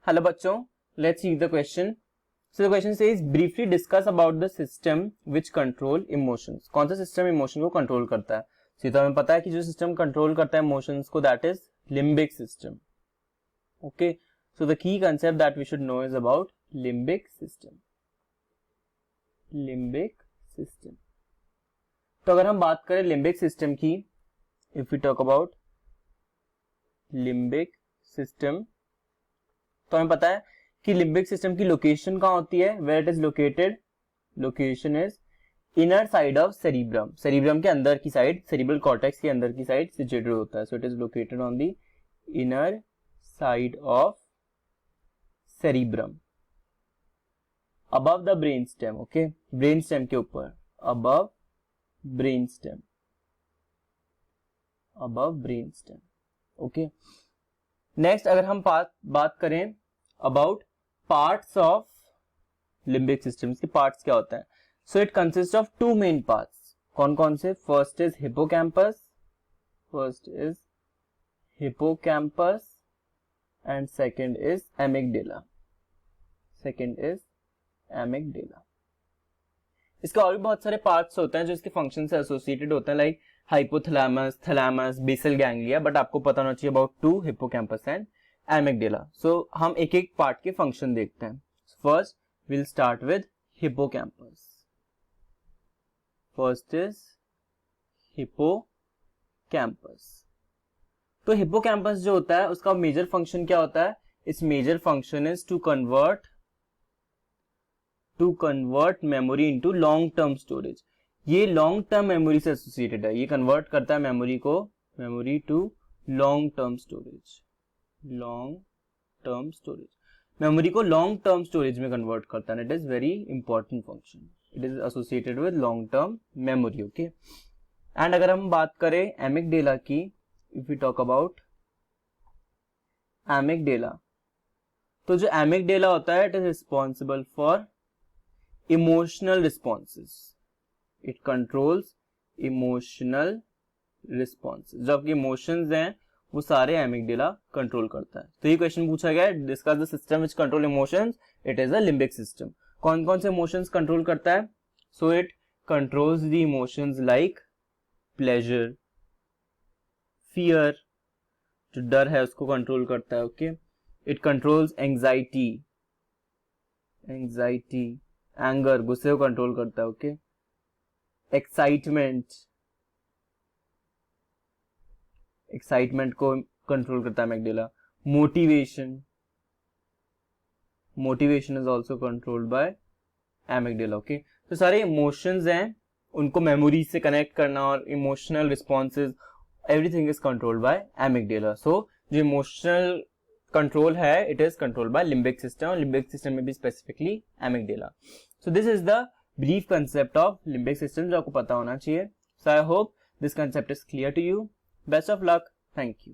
Hello बच्चों, let's see the question. So the question says briefly discuss about the system which control emotions. कौन सा system emotion को control करता है? तो हमें पता है कि जो सिस्टम कंट्रोल करता है इमोशंस को, that is limbic system. Okay, so the key concept that we should know is about limbic system. Limbic system. तो अगर हम बात करें लिम्बिक सिस्टम की, if we talk about limbic system, तो हमें पता है कि लिम्बिक सिस्टम की लोकेशन कहां होती है. Where it is located? Location is inner side of cerebrum. Cerebrum के अंदर की साइड, सेरिब्रल कॉर्टेक्स के अंदर की साइड सिचुएटेड होता है. So it is located on the inner side of cerebrum, above the brain stem. Okay, brain stem के ऊपर, above brain stem, above brain stem. Okay, next अगर हम बात करें about parts of limbic system के parts क्या होता है. So it consist of two main parts. कौन कौन से? First is hippocampus, first is hippocampus and second is amygdala, second is amygdala. इसके और भी बहुत सारे पार्ट्स होते हैं जो इसके फंक्शन से एसोसिएटेड होते हैं, like hypothalamus, thalamus, basal ganglia. But आपको पता होना चाहिए about two, hippocampus and amygdala. So हम एक एक पार्ट के फंक्शन देखते हैं. First will start with hippocampus. First is hippocampus. तो हिपोकैम्पस जो होता है उसका मेजर फंक्शन क्या होता है? Its major function is to convert memory into long term storage. ये लॉन्ग टर्म मेमोरी से एसोसिएटेड है. ये कन्वर्ट करता है memory to long term storage. Long term storage, memory को लॉन्ग टर्म स्टोरेज में कन्वर्ट करता है. It is very important function. It is associated with long term memory. Okay, and अगर हम बात करें एमिगडेला की, if we talk about amygdala, तो जो एमिगडेला होता है it is responsible for emotional responses. It controls emotional responses. जो आपके इमोशंस हैं वो सारे एमिगडेला कंट्रोल करता है. तो ये क्वेश्चन पूछा गया है, discuss the system which control emotions. It is a limbic system. कौन कौन से इमोशंस कंट्रोल करता है? So it controls the emotions like pleasure, fear, जो डर है उसको कंट्रोल करता है. Okay, it controls anxiety, anger, गुस्से को कंट्रोल करता है. ओके, एक्साइटमेंट को कंट्रोल करता है amygdala. Motivation is also controlled by amygdala. Okay, तो सारे इमोशंस हैं उनको मेमोरी से कनेक्ट करना और emotional responses, everything is controlled by amygdala. So जो इमोशनल कंट्रोल है it is controlled by limbic system, और लिम्बिक सिस्टम में भी specifically amygdala. So this is the brief concept of limbic system जो आपको पता होना चाहिए. So I hope this concept is clear to you. Best of luck. Thank you.